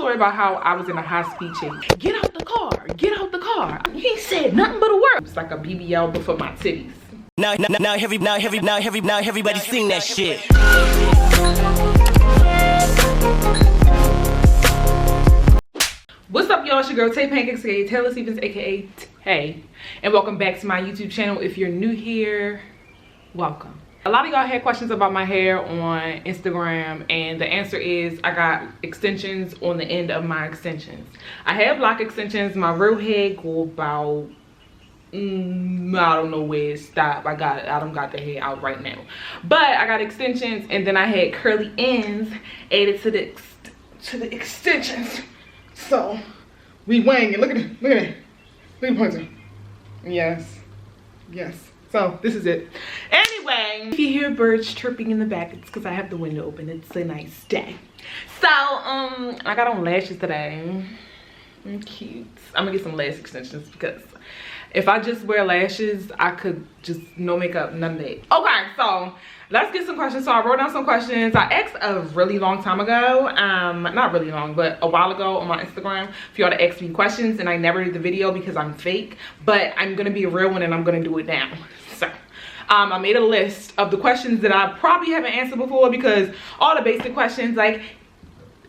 story about how I was in a high-speed chase. Get out the car, get out the car. He said nothing but a word. It's like a BBL but for my titties. Now everybody sing that shit. What's up, y'all? It's your girl Tay Pancakes, aka Taylor Stevens, aka Tay, and welcome back to my YouTube channel. If you're new here, welcome. A lot of y'all had questions about my hair on Instagram, and the answer is I got extensions on the end of my extensions. I have block extensions. My real hair go about I don't know where it stopped. I don't got the hair out right now, but I got extensions, and then I had curly ends added to the extensions. So we wang it. Look at it. Look at it. Look at the pointer. Yes. So this is it. Anyway, if you hear birds chirping in the back, it's because I have the window open. It's a nice day. So I got on lashes today. I'm cute. I'm gonna get some lash extensions because if I just wear lashes, I could just no makeup, none of that. Okay, so let's get some questions. So I wrote down some questions I asked a really long time ago, not really long, but a while ago on my Instagram for y'all to ask me questions, and I never did the video because I'm fake, but I'm gonna be a real one and I'm gonna do it now. So I made a list of the questions that I probably haven't answered before, because all the basic questions like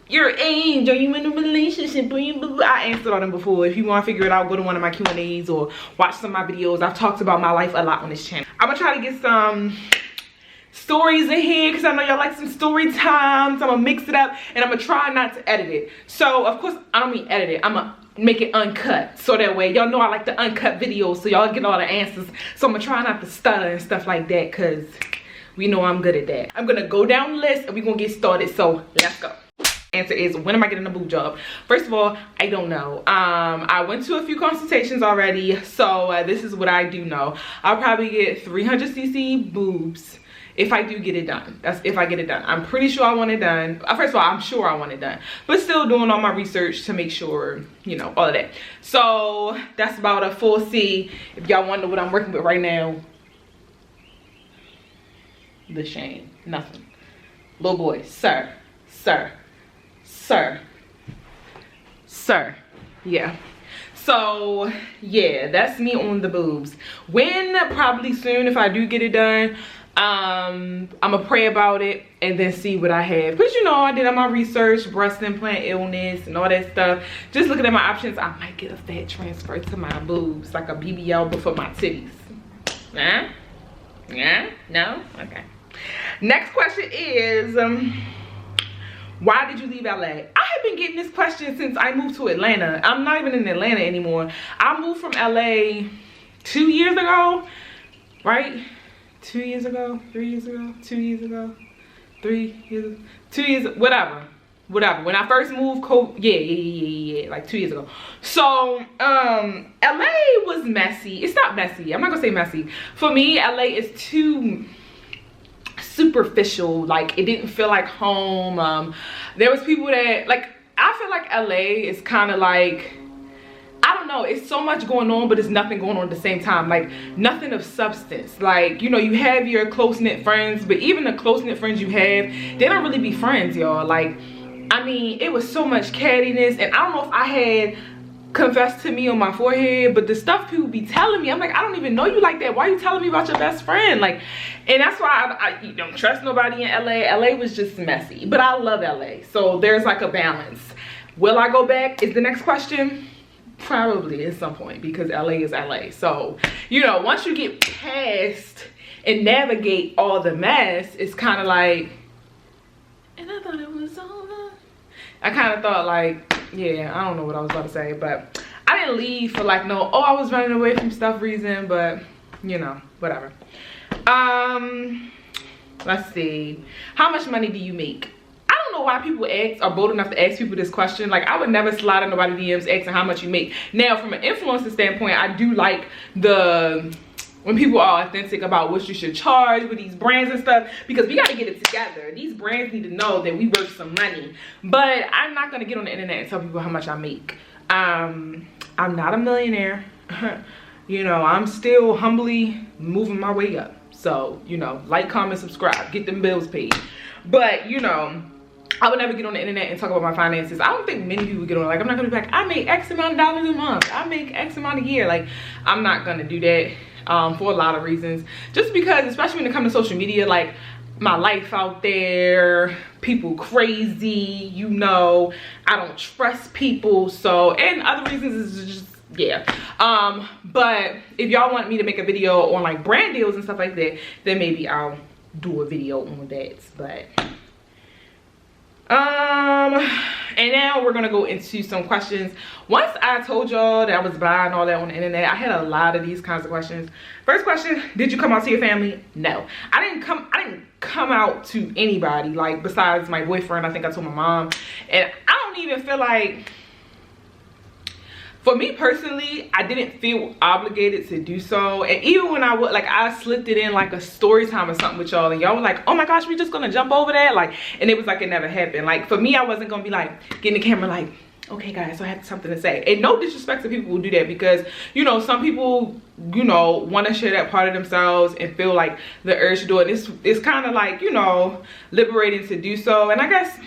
your age, are you in a relationship, I answered all them before. If you want to figure it out, go to one of my Q&As or watch some of my videos. I've talked about my life a lot on this channel. I'm gonna try to get some stories in here because I know y'all like some story times. I'm gonna mix it up and I'm gonna try not to edit it. So of course I don't mean edit it, I'm gonna make it uncut, so that way y'all know I like the uncut videos, so y'all get all the answers. So I'm gonna try not to stutter and stuff like that, because we know I'm good at that. I'm gonna go down the list and we're gonna get started, so let's go. Answer is, when am I getting a boob job? First of all, I don't know. I went to a few consultations already, so this is what I do know. I'll probably get 300cc boobs if I do get it done. That's if I get it done. I'm pretty sure I want it done. First of all, I'm sure I want it done, but still doing all my research to make sure, you know, all of that. So that's about a full C. If y'all wonder what I'm working with right now, the shame, nothing. Little boy, sir, yeah. So yeah, that's me on the boobs. When? Probably soon if I do get it done. I'm gonna pray about it and then see what I have, because you know I did all my research, breast implant illness and all that stuff. Just looking at my options, I might get a fat transfer to my boobs, like a BBL but for my titties. No? Okay. Next question is, why did you leave LA? I have been getting this question since I moved to Atlanta. I'm not even in Atlanta anymore. I moved from LA 2 years ago, right? 2 years ago, 3 years ago, 2 years ago, 3 years, 2 years, whatever. When I first moved, yeah, like 2 years ago. So LA was messy. It's not messy. I'm not gonna say messy. For me, LA is too superficial. Like, it didn't feel like home. There was people that, like, I feel like LA is kind of like, I don't know, it's so much going on, but it's nothing going on at the same time. Like, nothing of substance. Like, you know, you have your close-knit friends, but even the close-knit friends you have, they don't really be friends, y'all. Like, I mean, it was so much cattiness, and I don't know if I had confessed to me on my forehead, but the stuff people be telling me, I'm like, I don't even know you like that. Why are you telling me about your best friend? Like, and that's why I don't trust nobody in LA. LA was just messy, but I love LA, so there's like a balance. Will I go back is the next question. Probably at some point, because LA is LA. So, you know, once you get past and navigate all the mess, it's kind of like, and I thought it was over. I kind of thought like, yeah, I don't know what I was about to say, but I didn't leave for like no, oh, I was running away from stuff reason, but you know, whatever. Let's see. How much money do you make? I don't know why people are bold enough to ask people this question. Like, I would never slide in nobody's DMs asking how much you make. Now, from an influencer standpoint, I do like when people are authentic about what you should charge with these brands and stuff, because we got to get it together. These brands need to know that we worth some money. But I'm not going to get on the internet and tell people how much I make. I'm not a millionaire. You know, I'm still humbly moving my way up. So, you know, like, comment, subscribe, get them bills paid. But, you know, I would never get on the internet and talk about my finances. I don't think many people get on. Like, I'm not gonna be like, I make X amount of dollars a month, I make X amount a year. Like, I'm not gonna do that for a lot of reasons. Just because, especially when it comes to social media, like my life out there, people crazy, you know, I don't trust people. So, and other reasons is just, yeah. But if y'all want me to make a video on like brand deals and stuff like that, then maybe I'll do a video on that. But and now we're gonna go into some questions. Once I told y'all that I was buying all that on the internet, I had a lot of these kinds of questions. First question, did you come out to your family? No, I didn't come out to anybody, like besides my boyfriend. I think I told my mom, and I don't even feel like, for me personally, I didn't feel obligated to do so. And even when I would, like, I slipped it in like a story time or something with y'all, and y'all were like, oh my gosh, we just gonna jump over that, like, and it was like it never happened. Like, for me, I wasn't gonna be like getting the camera like, okay guys, so I have something to say. And no disrespect to people who do that, because, you know, some people, you know, want to share that part of themselves and feel like the urge to do it. It's kind of like, you know, liberating to do so. And I guess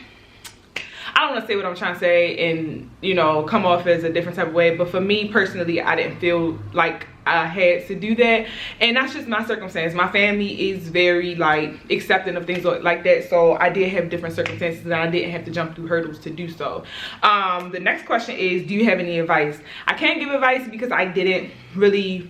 I don't want to say what I'm trying to say and, you know, come off as a different type of way, but for me personally, I didn't feel like I had to do that. And that's just my circumstance. My family is very like accepting of things like that, so I did have different circumstances and I didn't have to jump through hurdles to do so. The next question is, do you have any advice? I can't give advice because I didn't really,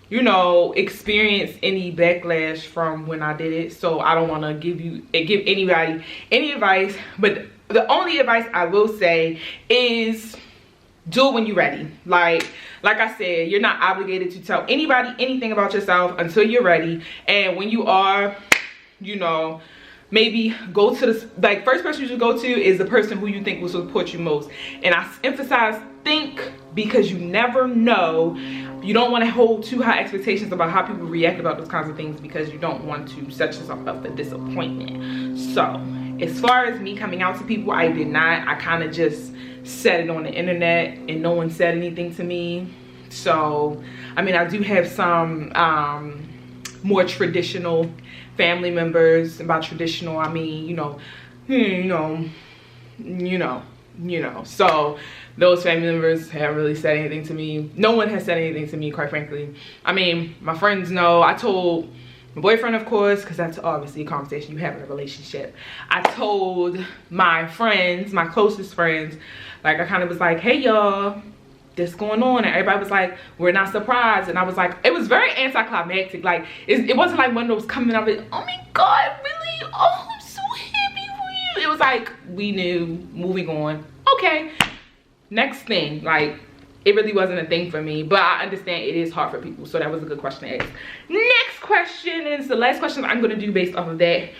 you know, experience any backlash from when I did it, so I don't want to give anybody any advice. But the only advice I will say is, do it when you're ready. Like I said, you're not obligated to tell anybody anything about yourself until you're ready. And when you are, you know, maybe go to the, like, first person you should go to is the person who you think will support you most. And I emphasize think, because you never know. You don't want to hold too high expectations about how people react about those kinds of things, because you don't want to set yourself up for disappointment. So as far as me coming out to people, I did not. I kind of just said it on the internet and no one said anything to me. So I mean, I do have some more traditional family members. And by traditional, I mean, you know, so those family members haven't really said anything to me. No one has said anything to me, quite frankly. I mean, my friends know. I told my boyfriend, of course, because that's obviously a conversation you have in a relationship. I told my friends, my closest friends, like, I kind of was like, hey y'all, this going on, and everybody was like, we're not surprised. And I was like, it was very anticlimactic. Like, it wasn't like one of those coming up and, oh my god, really, oh, I'm so happy for you. It was like, we knew, moving on, okay, next thing. Like, it really wasn't a thing for me, but I understand it is hard for people, so that was a good question to ask. Next question is the last question I'm gonna do based off of that.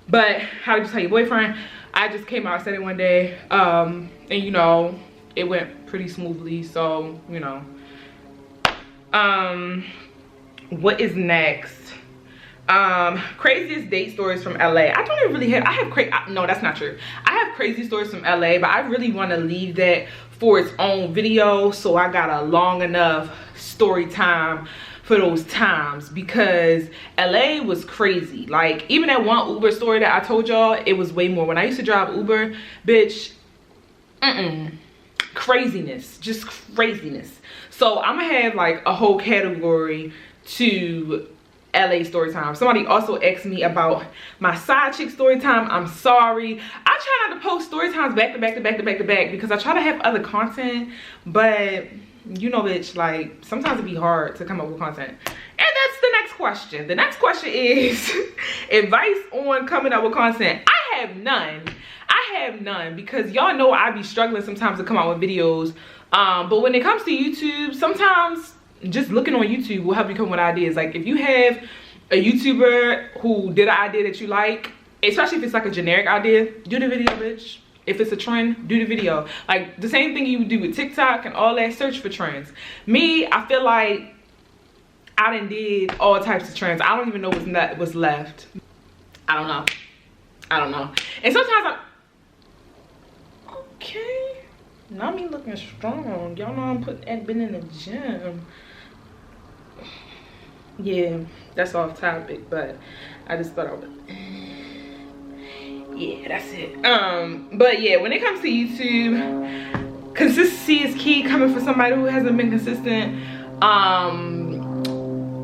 But how did you tell your boyfriend? I just came out, said it one day, and you know, it went pretty smoothly. So, you know, what is next? Craziest date stories from LA. I don't even really have, no, that's not true. I have crazy stories from LA, but I really want to leave that for its own video, so I got a long enough story time for those times, because LA was crazy. Like, even that one Uber story that I told y'all, it was way more. When I used to drive Uber, bitch, craziness, just craziness. So I'm gonna have like a whole category to LA story time. Somebody also asked me about my side chick story time. I'm sorry, I try not to post story times back to back to back to back to back, because I try to have other content, but you know, bitch, like, sometimes it be hard to come up with content. And that's the next question. The next question is advice on coming up with content. I have none, because y'all know I be struggling sometimes to come out with videos, but when it comes to YouTube, sometimes just looking on YouTube will help you come with ideas. Like, if you have a YouTuber who did an idea that you like, especially if it's like a generic idea, do the video, bitch. If it's a trend, do the video. Like, the same thing you would do with TikTok and all that, search for trends. Me, I feel like I done did all types of trends. I don't even know what's left. I don't know. And sometimes okay, not me looking strong. Y'all know I've been in the gym. Yeah, that's off topic, but I just thought I would. yeah, that's it. But yeah, when it comes to YouTube, consistency is key. Coming from somebody who hasn't been consistent,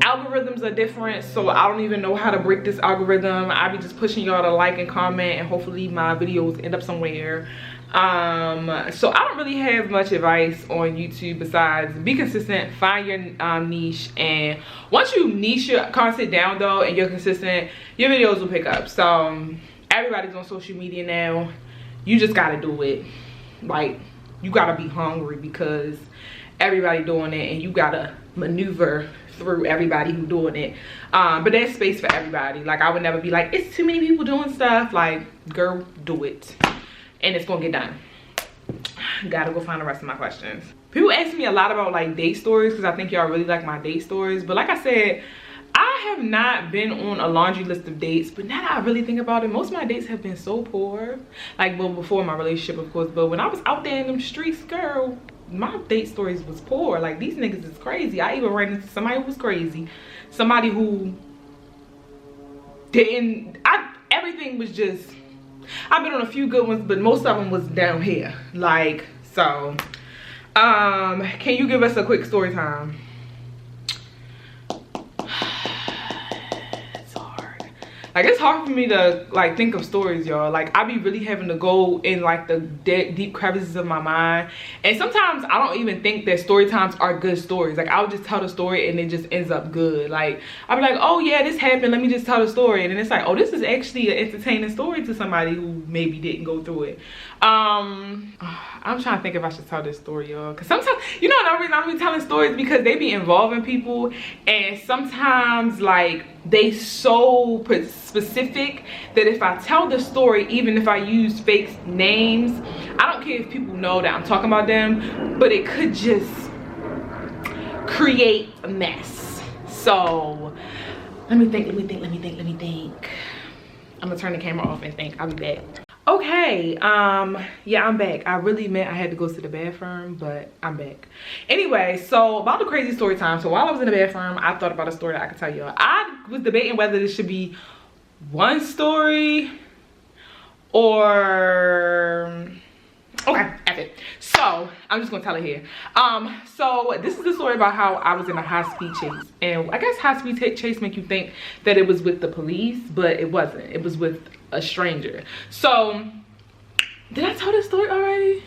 algorithms are different, so I don't even know how to break this algorithm. I be just pushing y'all to like and comment, and hopefully my videos end up somewhere. So I don't really have much advice on YouTube besides be consistent, find your niche, and once you niche your content down though and you're consistent, your videos will pick up. So everybody's on social media now. You just gotta do it. Like, you gotta be hungry because everybody doing it, and you gotta maneuver through everybody who doing it. But there's space for everybody. Like, I would never be like, it's too many people doing stuff. Like, girl, do it and it's gonna get done. Gotta go find the rest of my questions. People ask me a lot about like date stories because I think y'all really like my date stories, but like I said, I have not been on a laundry list of dates. But now that I really think about it, most of my dates have been so poor. Like, well, before my relationship, of course, but when I was out there in them streets, girl, my date stories was poor. Like, these niggas is crazy. I even ran into somebody who was crazy, somebody who didn't, everything was just, I've been on a few good ones, but most of them was down here. Like, so can you give us a quick story time? Like, it's hard for me to like think of stories, y'all. Like, I be really having to go in like the deep crevices of my mind, and sometimes I don't even think that story times are good stories. Like, I'll just tell the story and it just ends up good. Like, I'll be like, oh yeah, this happened, let me just tell the story, and then it's like, oh, this is actually an entertaining story to somebody who maybe didn't go through it. I'm trying to think if I should tell this story, y'all, because sometimes, you know, the reason I'm telling stories because they be involving people, and sometimes like they so specific that if I tell the story, even if I use fake names, I don't care if people know that I'm talking about them, but it could just create a mess. So let me think. I'm gonna turn the camera off and think. I'll be back. Okay, yeah, I'm back. I really meant I had to go to the bathroom, but I'm back. Anyway, so about the crazy story time. So while I was in the bathroom, I thought about a story that I could tell y'all. I was debating whether this should be one story or, okay, F it. So I'm just gonna tell it here. So this is a story about how I was in a high-speed chase, and I guess high-speed chase make you think that it was with the police, but it wasn't. It was with a stranger. So did I tell this story already?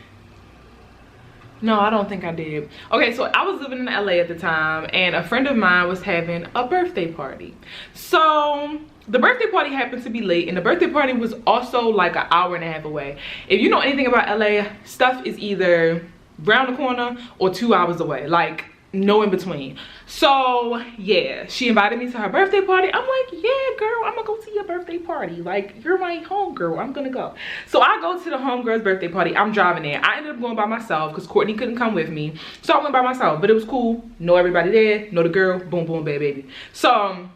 No, I don't think I did. Okay, so I was living in LA at the time, and a friend of mine was having a birthday party. So the birthday party happened to be late, and the birthday party was also like an hour and a half away. If you know anything about LA, stuff is either round the corner or 2 hours away, like no in between. So yeah, she invited me to her birthday party. I'm like, yeah girl, I'm gonna go to your birthday party. Like, you're my homegirl, I'm gonna go. So I go to the homegirl's birthday party. I'm driving there. I ended up going by myself because Courtney couldn't come with me, so I went by myself, but it was cool. Know everybody there, know the girl, boom boom bad baby. So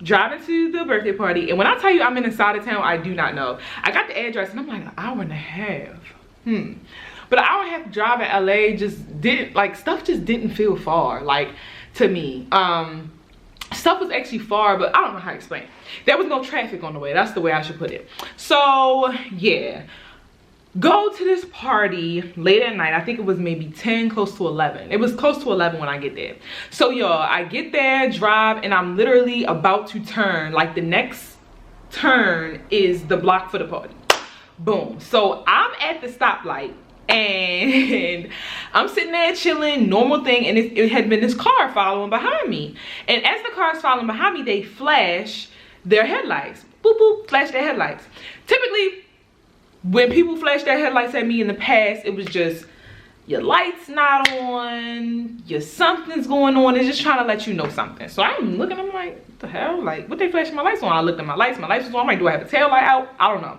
driving to the birthday party, and when I tell you I'm in the side of town, I do not know. I got the address and I'm like, an hour and a half. But an hour and a half drive in LA just didn't, like, stuff just didn't feel far, like, to me. Stuff was actually far, but I don't know how to explain. There was no traffic on the way. That's the way I should put it. So yeah, go to this party late at night. I think it was maybe 10, close to 11. It was close to 11 when I get there. So y'all, I get there, drive, and I'm literally about to turn. Like, the next turn is the block for the party. Boom. So I'm at the stoplight, and I'm sitting there chilling, normal thing, and it had been this car following behind me. And as the car is following behind me, they flash their headlights. Boop boop, flash their headlights. Typically, when people flash their headlights at me in the past, it was just, your light's not on, your something's going on. It's just trying to let you know something. So I'm looking, I'm like, what the hell? Like, what they flashing my lights on? I looked at my lights was on. I'm like, do I have a tail light out? I don't know.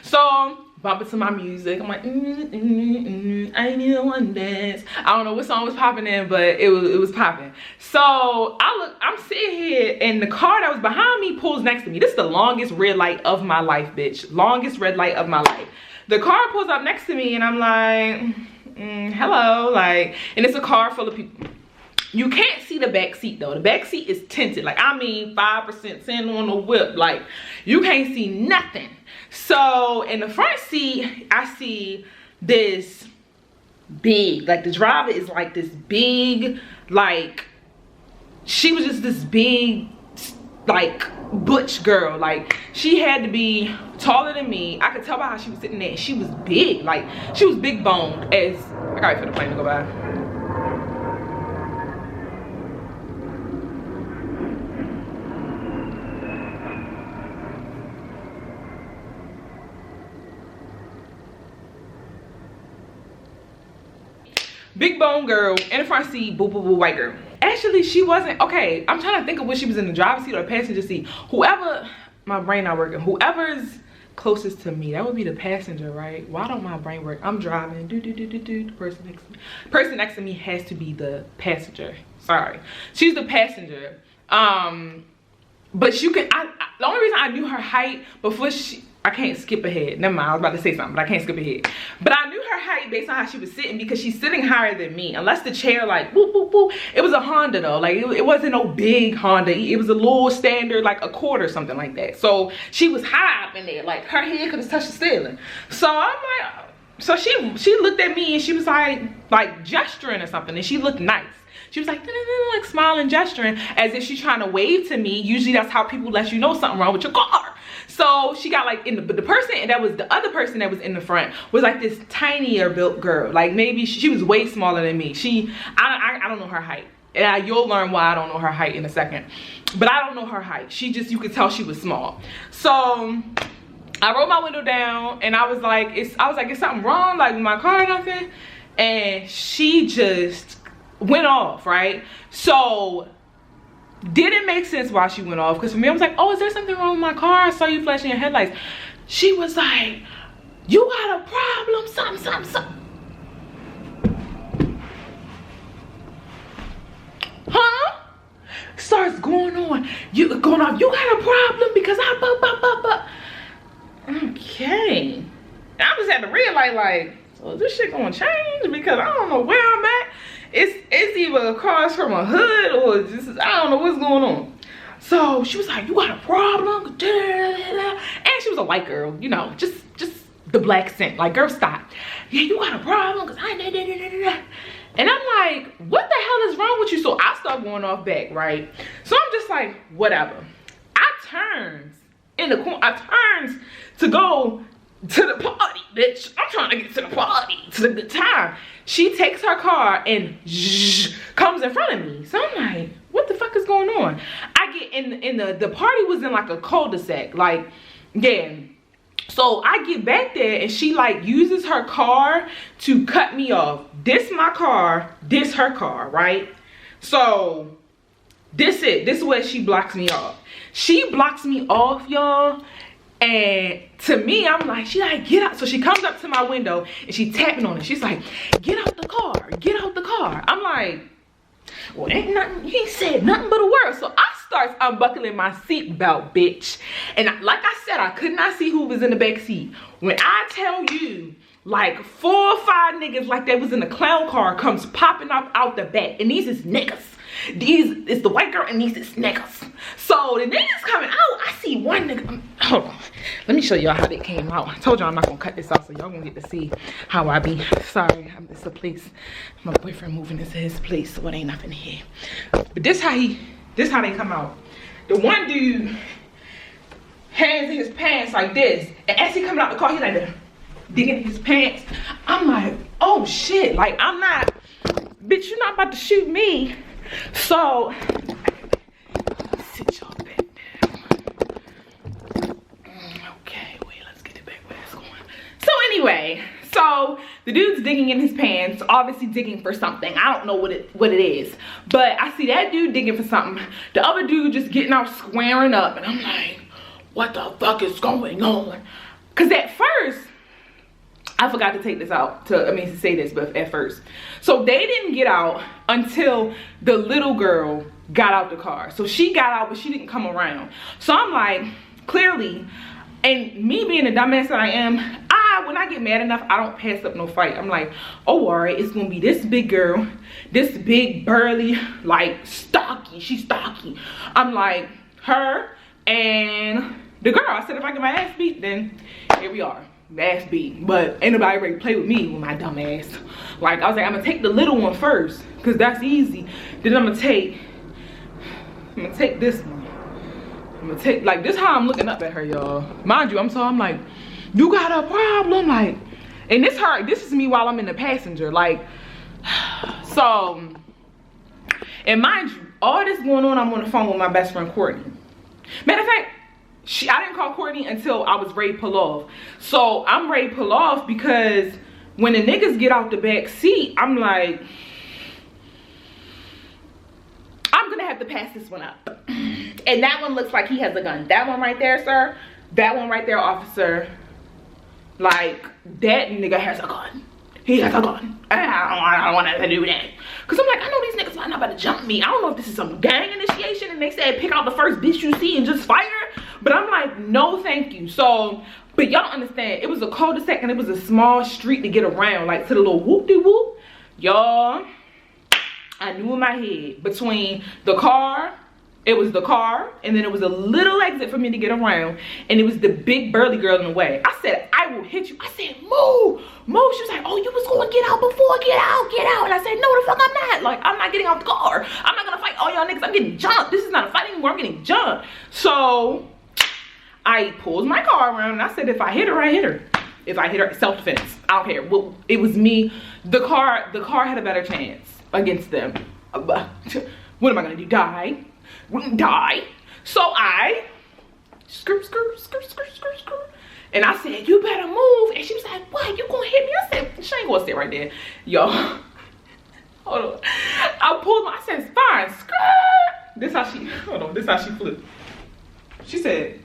So bumping to my music, I'm like, I need one dance. I don't know what song was popping in, but it was popping. So I'm sitting here, and the car that was behind me pulls next to me. This is the longest red light of my life, bitch. Longest red light of my life. The car pulls up next to me, and I'm like, hello, like, and it's a car full of people. You can't see the back seat though. The back seat is tinted. Like, I mean, 5% tint on the whip. Like, you can't see nothing. So in the front seat, I see this big, like the driver is like this big, like, she was just this big, like, butch girl. Like, she had to be taller than me. I could tell by how she was sitting there. She was big. Like, she was big boned. As I gotta wait for the plane to go by. Big bone girl in the front seat, boo boo boo, white girl. Actually, she wasn't, okay, I'm trying to think of when she was in the driver's seat or the passenger seat. Whoever, my brain not working, whoever's closest to me, that would be the passenger, right? Why don't my brain work? I'm driving, the person next to me has to be the passenger. Sorry, she's the passenger. But you can, the only reason I knew her height before I can't skip ahead. Never mind, I was about to say something, but I can't skip ahead. But I knew her height based on how she was sitting because she's sitting higher than me. Unless the chair, like, boop, boop, boop. It was a Honda though. Like, it wasn't no big Honda. It was a little standard, like a Accord or something like that. So she was high up in there. Like, her head could have touched the ceiling. So I'm like, so she looked at me and she was like gesturing or something, and she looked nice. She was like, like smiling, gesturing as if she's trying to wave to me. Usually that's how people let you know something wrong with your car. So she got like the person that was the other person that was in the front was like this tinier built girl. Like, maybe she was way smaller than me. I don't know her height. And you'll learn why I don't know her height in a second. But I don't know her height. You could tell she was small. So I rolled my window down and I was like, is something wrong, like, with my car or nothing? And she just went off, right? So didn't make sense why she went off, because for me I was like, oh, is there something wrong with my car? I saw you flashing your headlights. She was like, you got a problem, something. Huh? Starts going on, you got a problem because okay. I just had to realize, like, so is this shit gonna change? Because I don't know where I'm at. It's either across from a hood or just, I don't know what's going on. So she was like, you got a problem? And she was a white girl, you know, just the black scent. Like, girl, stop. Yeah, you got a problem? Cause and I'm like, what the hell is wrong with you? So I start going off back, right? So I'm just like, whatever. I turns in the corner. I turns to go to the party, bitch. I'm trying to get to the party, to the good time. She takes her car and comes in front of me. So I'm like, what the fuck is going on? I get in the party was in like a cul-de-sac, like, yeah. So I get back there and she like uses her car to cut me off. This my car, this her car, right? So this is where she blocks me off. She blocks me off, y'all. And to me, I'm like, she like, get out. So she comes up to my window and she tapping on it. She's like, get out the car, get out the car. I'm like, well, ain't nothing, he said nothing but a word. So I starts unbuckling my seatbelt, bitch. And like I said, I could not see who was in the back seat. When I tell you, like 4 or 5 niggas like they was in a clown car comes popping up out the back. And these is niggas. These is the white girl and these is niggas. So the niggas coming out, I see one nigga. Hold on, let me show y'all how they came out. I told y'all I'm not gonna cut this off, so y'all gonna get to see how I be. Sorry, it's a place. My boyfriend moving into his place, so it ain't nothing here. But this how they come out. The one dude hands in his pants like this, and as he coming out the car, he like this, digging in his pants. I'm like, oh shit, like I'm not, bitch, you're not about to shoot me. So sit y'all back down. Okay, wait, let's get it back where it's going. So anyway, so the dude's digging in his pants, obviously digging for something. I don't know what it is, but I see that dude digging for something. The other dude just getting out, squaring up, and I'm like, what the fuck is going on? Cause at first, I forgot to take this out to say this, but at first. So they didn't get out until the little girl got out the car. So she got out, but she didn't come around. So I'm like, clearly, And me being the dumbass that I am, when I get mad enough, I don't pass up no fight. I'm like, oh, all right, it's gonna be this big girl, this big burly, like stocky, she's stocky. I'm like, her and the girl. I said, if I get my ass beat, then here we are, ass beat. But ain't nobody ready to play with me with my dumb ass. Like, I was like, I'm gonna take the little one first, because that's easy. Then I'm gonna take this one. I'm gonna take, like, this how I'm looking up at her, y'all. Mind you, I'm like, you got a problem, like, and this is me while I'm in the passenger, like, so, and mind you, all this going on, I'm on the phone with my best friend Courtney. Matter of fact, I didn't call Courtney until I was ready to pull off. So I'm ready to pull off because when the niggas get out the back seat, I'm like, I'm gonna have to pass this one up. And that one looks like he has a gun. That one right there, sir. That one right there, officer. Like, that nigga has a gun. He has a gun. I don't want nothing to do with that. Cause I'm like, I know these niggas might not about to jump me. I don't know if this is some gang initiation and they said pick out the first bitch you see and just fight her. But I'm like, no thank you. So, but y'all understand, it was a cul-de-sac and it was a small street to get around, like to the little whoop-de-whoop. Y'all, I knew in my head between the car, it was the car, and then it was a little exit for me to get around, and it was the big burly girl in the way. I said, I will hit you. I said, move, move. She was like, oh, you was going to get out before, get out. And I said, no, the fuck I'm not. Like, I'm not getting out the car. I'm not going to fight all y'all niggas. I'm getting jumped. This is not a fight anymore. I'm getting jumped. So I pulled my car around, and I said, if I hit her, I hit her. If I hit her, self-defense. I don't care. Well, it was me. The car had a better chance against them. What am I going to do? Die? Wouldn't die. So I skirt. And I said, you better move. And she was like, what? You gonna hit me? I said, she ain't gonna sit right there. Yo. Hold on. I pulled I said, fine, skirt. This how she flipped. She said,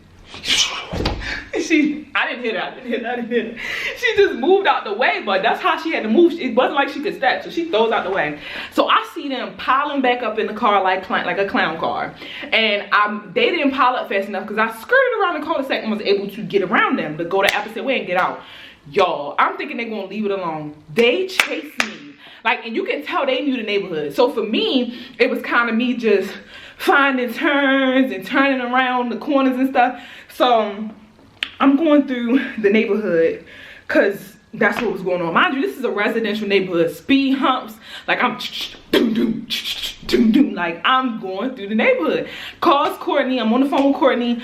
I didn't hit her. She just moved out the way, but that's how she had to move. It wasn't like she could step, so she throws out the way. So I see them piling back up in the car like a clown car, and they didn't pile up fast enough because I skirted around the cul-de-sac and was able to get around them to go the opposite way and get out. Y'all, I'm thinking they're gonna leave it alone. They chased me, like, and you can tell they knew the neighborhood. So for me, it was kind of me just finding turns and turning around the corners and stuff. So I'm going through the neighborhood because that's what was going on. Mind you, this is a residential neighborhood. Speed humps, like I'm like I'm going through the neighborhood. Calls Courtney, I'm on the phone with Courtney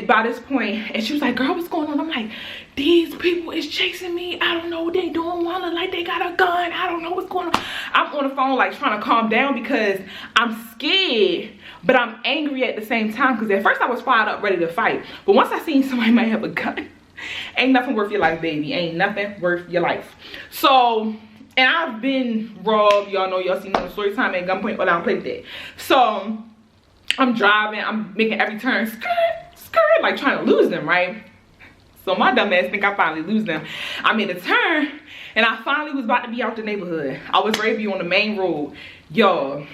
by this point, and she was like, girl, what's going on? I'm like, these people is chasing me. I don't know what they doing. One look like they got a gun. I don't know what's going on. I'm on the phone like trying to calm down because I'm scared, but I'm angry at the same time because at first I was fired up ready to fight, but once I seen somebody might have a gun, ain't nothing worth your life, baby. Ain't nothing worth your life. So, and I've been robbed. Y'all know, y'all seen me on story time at gunpoint, but I don't play with that. So I'm driving, I'm making every turn, skirt, like trying to lose them, right? So my dumb ass think I finally lose them. I made a turn and I finally was about to be out the neighborhood. I was ready to be on the main road. Y'all,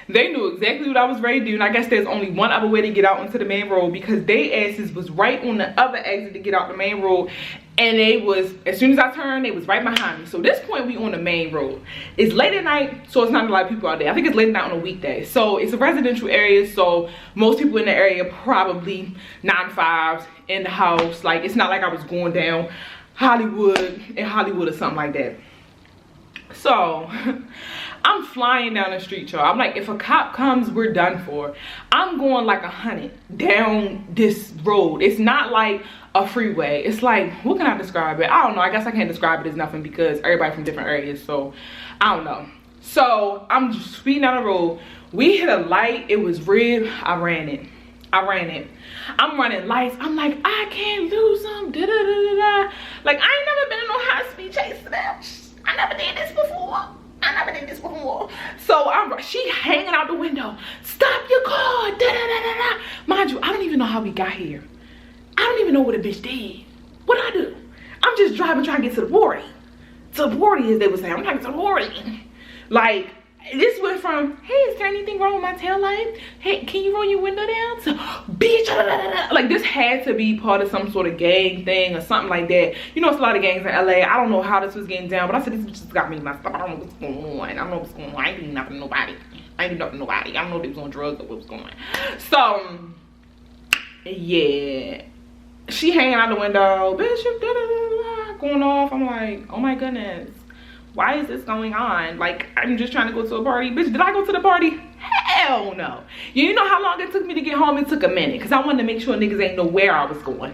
they knew exactly what I was ready to do, and I guess there's only one other way to get out into the main road because they asses was right on the other exit to get out the main road, and they was, as soon as I turned, they was right behind me. So at this point, we on the main road. It's late at night, so it's not a lot of people out there. I think it's late at night on a weekday. So it's a residential area, so most people in the area probably 9 to 5 in the house. Like, it's not like I was going down Hollywood or something like that. So I'm flying down the street, y'all. I'm like, if a cop comes, we're done for. I'm going like 100 down this road. It's not like a freeway. It's like, what can I describe it? I don't know. I guess I can't describe it as nothing because everybody from different areas, so I don't know. So I'm just speeding down the road. We hit a light. It was red. I ran it. I'm running lights. I'm like, I can't lose them. Like, I ain't never been in no high speed chase them. I never did this before. So she hanging out the window. Stop your car. Mind you, I don't even know how we got here. I don't even know what a bitch did. What'd I do? I'm just driving, trying to get to the party. To the party, as they would say. I'm trying to get to the party. Like, this went from, hey, is there anything wrong with my tail light? Hey, can you roll your window down? To, bitch, like this had to be part of some sort of gang thing or something like that. You know, it's a lot of gangs in LA. I don't know how this was getting down, but I said, this bitch just got me messed up. I don't know what's going on. I don't know what's going on. I ain't doing nothing to nobody. I ain't doing nothing to nobody. I don't know if they was on drugs or what was going on. So, yeah. She hanging out the window, bitch, going off. I'm like, oh my goodness. Why is this going on? Like, I'm just trying to go to a party. Bitch, did I go to the party? Hell no. You know how long it took me to get home? It took a minute because I wanted to make sure niggas ain't know where I was going.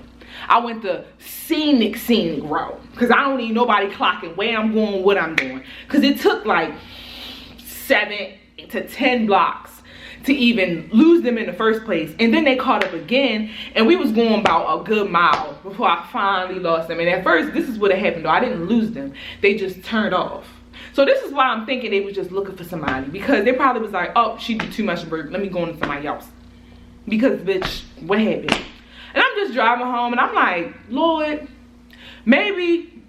I went to scenic row because I don't need nobody clocking where I'm going, what I'm doing. Because it took like 7 to 10 blocks to even lose them in the first place. And then they caught up again, and we was going about a good mile before I finally lost them. And at first, this is what had happened though. I didn't lose them. They just turned off. So this is why I'm thinking they was just looking for somebody, because they probably was like, oh, she did too much work. Let me go into somebody else. Because bitch, what happened? And I'm just driving home and I'm like, Lord, maybe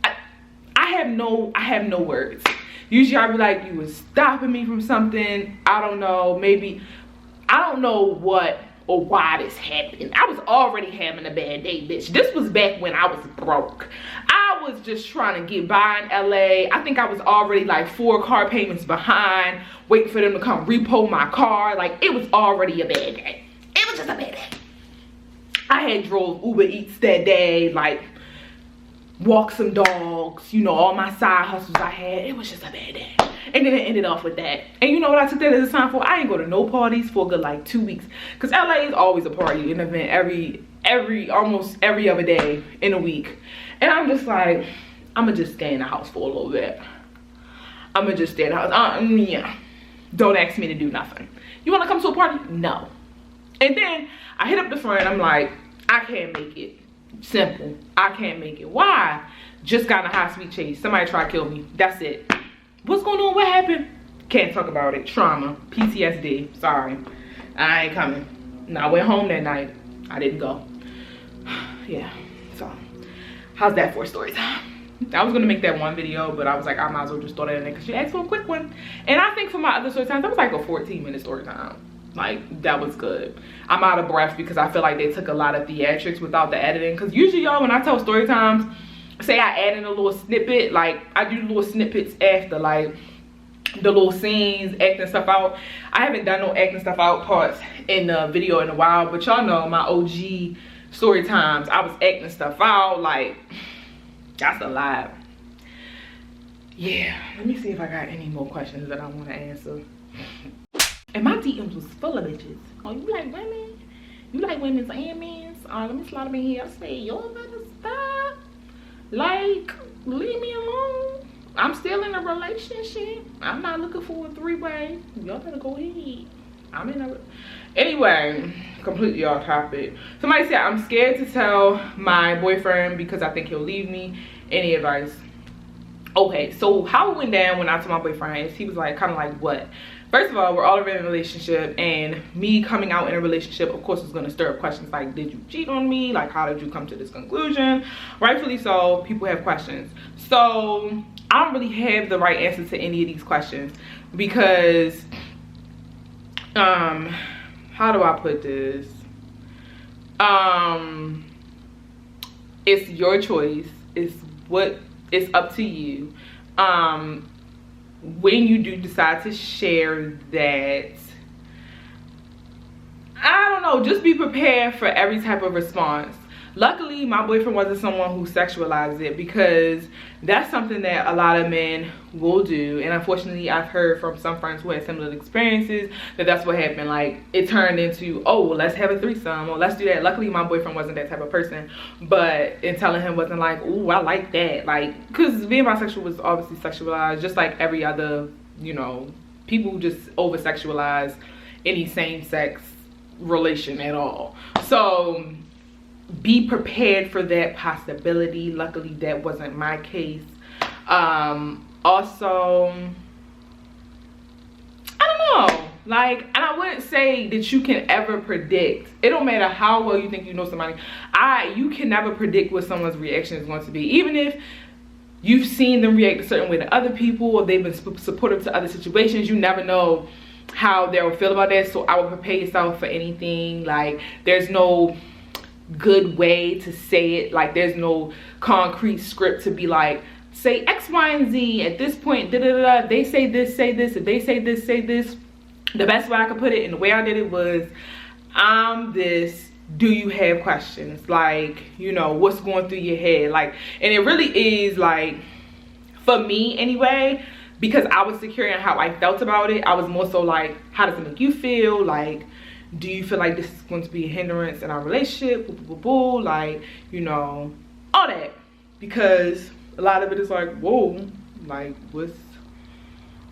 I have no words. Usually I'd be like, you was stopping me from something. I don't know, maybe, I don't know what or why this happened. I was already having a bad day, bitch. This was back when I was broke. I was just trying to get by in LA. I think I was already like 4 car payments behind, waiting for them to come repo my car. Like, it was already a bad day. It was just a bad day. I had drove Uber Eats that day, like, walk some dogs, you know, all my side hustles I had. It was just a bad day. And then it ended off with that. And you know what I took that as a sign for? I ain't go to no parties for a good like 2 weeks. Because LA is always a party, an event almost every other day in a week. And I'm just like, I'ma just stay in the house for a little bit. I'ma just stay in the house. Yeah. Don't ask me to do nothing. You wanna come to a party? No. And then I hit up the friend. I'm like, I can't make it. Simple. I can't make it. Why? Just got in a high speed chase. Somebody tried to kill me. That's it. What's going on? What happened? Can't talk about it. Trauma. PTSD. Sorry. I ain't coming. No, I went home that night. I didn't go. Yeah. So, how's that for a story time? I was gonna make that one video, but I was like, I might as well just throw that in there because she asked for a quick one. And I think for my other story times, that was like a 14-minute story time. Like, that was good. I'm out of breath because I feel like they took a lot of theatrics without the editing. Because usually, y'all, when I tell story times, say I add in a little snippet, like I do little snippets after, like the little scenes, acting stuff out. I haven't done no acting stuff out parts in the video in a while, but y'all know my OG story times, I was acting stuff out. Like, that's a lot. Yeah, let me see if I got any more questions that I want to answer. And my DMs was full of bitches. Oh, you like women? You like women's and men's? Let me slide them in here. I say, y'all better stop. Like, leave me alone. I'm still in a relationship. I'm not looking for a 3-way. Y'all better go ahead. I'm in a... Anyway, completely off topic. Somebody said, I'm scared to tell my boyfriend because I think he'll leave me. Any advice? Okay, so how it went down when I told my boyfriend is he was like, kind of like, what? First of all, we're all in a relationship, and me coming out in a relationship, of course, is going to stir up questions like, did you cheat on me? Like, how did you come to this conclusion? Rightfully so, people have questions. So, I don't really have the right answer to any of these questions because, how do I put this? It's your choice. It's up to you. When you do decide to share that, I don't know, just be prepared for every type of response. Luckily, my boyfriend wasn't someone who sexualized it because that's something that a lot of men will do. And unfortunately, I've heard from some friends who had similar experiences that that's what happened. Like, it turned into, oh, well, let's have a threesome or let's do that. Luckily, my boyfriend wasn't that type of person. But in telling him wasn't like, ooh, I like that. Like, because being bisexual was obviously sexualized just like every other, you know, people just over-sexualize any same-sex relation at all. So be prepared for that possibility. Luckily, that wasn't my case. Also, I don't know, like, and I wouldn't say that you can ever predict. It don't matter how well you think you know somebody. You can never predict what someone's reaction is going to be. Even if you've seen them react a certain way to other people, or they've been supportive to other situations. You never know how they'll feel about that. So I would prepare yourself for anything. Like, there's no good way to say it. Like, there's no concrete script to be like, say X, Y, and Z at this point, da da da da. They say this, say this. If they say this, say this. The best way I could put it, and the way I did it was, I'm this. Do you have questions? Like, you know, what's going through your head? Like, and it really is like, for me anyway, because I was secure in how I felt about it. I was more so like, how does it make you feel? Like, do you feel like this is going to be a hindrance in our relationship? Boo, boo, boo, boo. Like, you know, all that. Because a lot of it is like, whoa, like,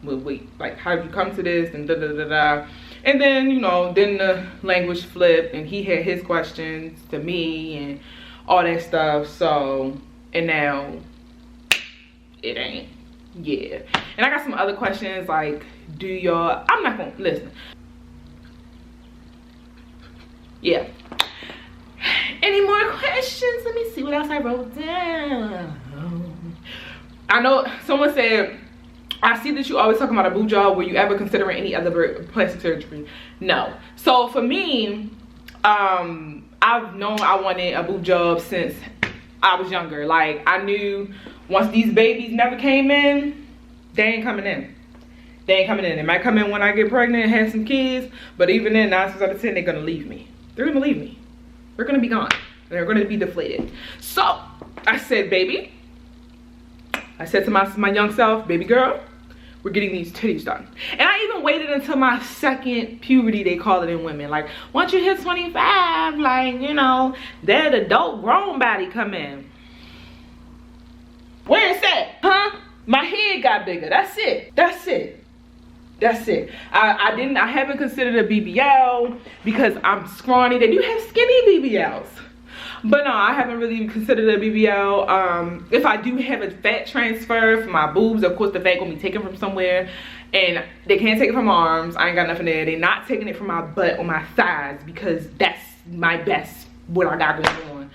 wait, like, how did you come to this? And da da da da. And then, you know, then the language flipped, and he had his questions to me and all that stuff. So, and now it ain't. Yeah. And I got some other questions like, do y'all, I'm not gonna listen. Yeah. Any more questions? Let me see what else I wrote down. I know someone said, I see that you always talking about a boob job. Were you ever considering any other plastic surgery? No. So for me, I've known I wanted a boob job since I was younger. Like, I knew once these babies never came in, they ain't coming in. They ain't coming in. They might come in when I get pregnant and have some kids, but even then, 9 times out of 10, they're gonna leave me. They're gonna leave me. They're gonna be gone. They're gonna be deflated. So I said, baby, I said to my young self, baby girl, we're getting these titties done. And I even waited until my second puberty, they call it in women. Like, once you hit 25, like, you know, that adult grown body come in. Where is that? Huh? My head got bigger. That's it. That's it. That's it. I haven't considered a BBL because I'm scrawny. They do have skinny BBLs. But no, I haven't really considered a BBL. If I do have a fat transfer for my boobs, of course the fat gonna be taken from somewhere, and they can't take it from my arms. I ain't got nothing there. They're not taking it from my butt or my thighs because that's my best, what I got going on.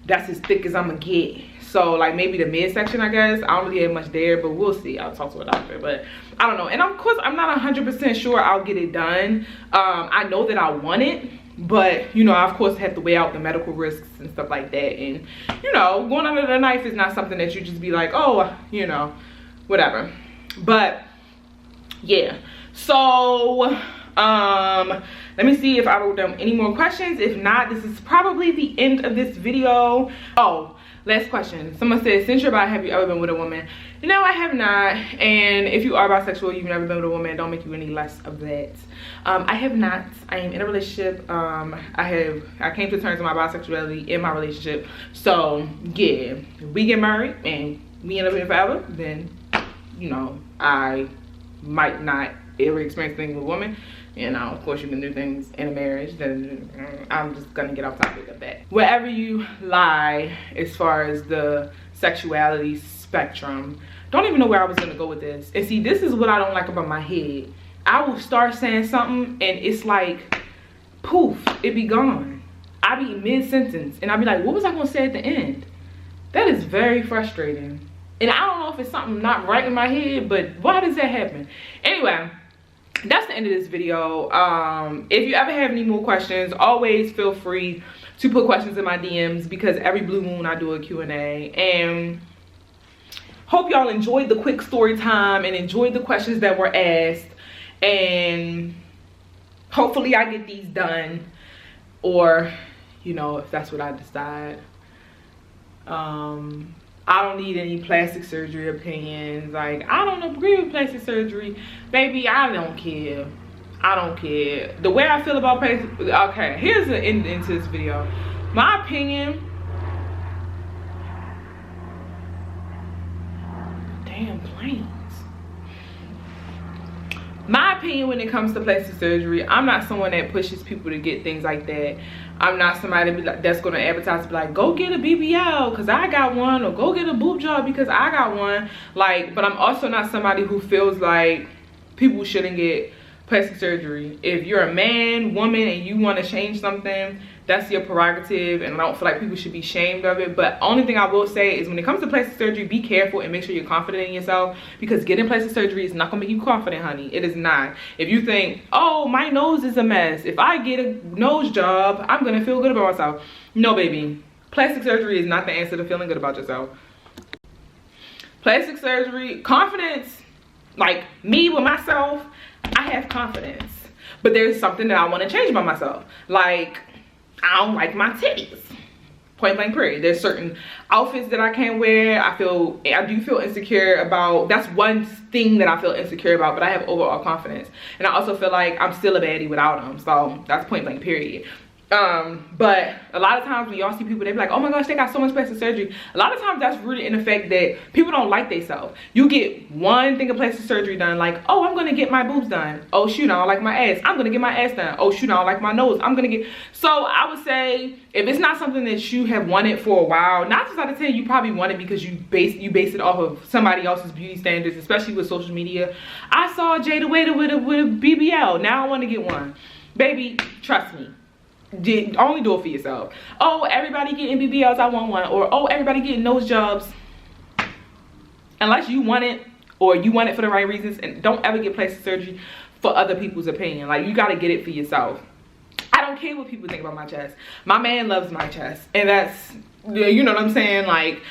That's as thick as I'm gonna get. So like maybe the midsection, I guess. I don't really have much there, but we'll see. I'll talk to a doctor, but I don't know. And of course, I'm not 100% sure I'll get it done. I know that I want it. But, you know, I, of course, have to weigh out the medical risks and stuff like that. And, you know, going under the knife is not something that you just be like, oh, you know, whatever. But, yeah. So, let me see if I wrote down any more questions. If not, this is probably the end of this video. Oh, last question. Someone said, since you're bi, have you ever been with a woman? No, I have not. And if you are bisexual, you've never been with a woman, don't make you any less of that. I have not. I am in a relationship. I came to terms with my bisexuality in my relationship. So yeah, if we get married and we end up in forever, then, you know, I might not ever experience things with a woman. You know, of course you can do things in a marriage, then I'm just gonna get off topic of that. Wherever you lie as far as the sexuality spectrum, don't even know where I was gonna go with this. And see, this is what I don't like about my head. I will start saying something and it's like, poof, it be gone. I be mid-sentence and I be like, what was I gonna say at the end? That is very frustrating. And I don't know if it's something not right in my head, but why does that happen? Anyway, that's the end of this video. If you ever have any more questions, always feel free to put questions in my DMs because every blue moon I do a Q&A. And hope y'all enjoyed the quick story time and enjoyed the questions that were asked. And hopefully I get these done, or, you know, if that's what I decide. I don't need any plastic surgery opinions. Like, I don't agree with plastic surgery. Baby, I don't care. I don't care. The way I feel about plastic, okay, here's the end into this video. My opinion, damn planes. My opinion when it comes to plastic surgery, I'm not someone that pushes people to get things like that. I'm not somebody that's going to advertise to be like, go get a BBL because I got one, or go get a boob job because I got one. Like, but I'm also not somebody who feels like people shouldn't get plastic surgery. If you're a man, woman, and you want to change something, That's your prerogative, and I don't feel like people should be shamed of it. But only thing I will say is when it comes to plastic surgery, be careful and make sure you're confident in yourself, because getting plastic surgery is not gonna make you confident, honey. It is not. If you think, oh, my nose is a mess, if I get a nose job, I'm gonna feel good about myself. No, baby. Plastic surgery is not the answer to feeling good about yourself. Plastic surgery, confidence, like me with myself, I have confidence. But there's something that I want to change about myself. Like, I don't like my titties. Point blank period. There's certain outfits that I can't wear. I do feel insecure about. That's one thing that I feel insecure about, but I have overall confidence. And I also feel like I'm still a baddie without them. So that's point blank period. But a lot of times when y'all see people, they be like, oh my gosh, they got so much plastic surgery. A lot of times that's rooted in the fact that people don't like themselves. You get one thing of plastic surgery done, like, oh, I'm gonna get my boobs done. Oh shoot, I don't like my ass. I'm gonna get my ass done. Oh shoot, I don't like my nose. I'm gonna get. So I would say, if it's not something that you have wanted for a while, 9 times out of 10 you probably want it because you base it off of somebody else's beauty standards, especially with social media. I saw Jada Waiter with a BBL. Now I want to get one. Baby, trust me. Only do it for yourself. Oh, everybody getting BBLs, I want one. Or oh, everybody getting nose jobs. Unless you want it, or you want it for the right reasons, and don't ever get plastic surgery for other people's opinion. Like, you gotta get it for yourself. I don't care what people think about my chest. My man loves my chest, and that's, you know what I'm saying? Like,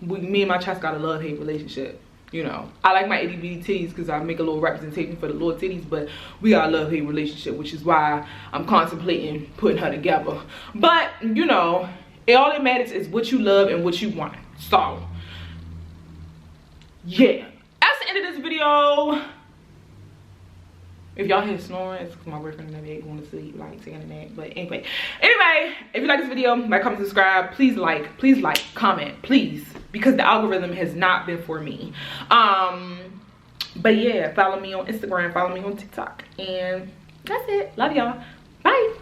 me and my chest got a love-hate relationship. You know, I like my itty bitty titties because I make a little representation for the little titties, but we got a love-hate relationship, which is why I'm contemplating putting her together. But, you know, all that matters is what you love and what you want. So, yeah. That's the end of this video. If y'all hear snoring, it's because my boyfriend and I ain't going to sleep, like, taking a nap. But anyway, if you like this video, like, comment, subscribe. Please like, comment, please. Because the algorithm has not been for me. But yeah, follow me on Instagram, follow me on TikTok. And that's it. Love y'all. Bye.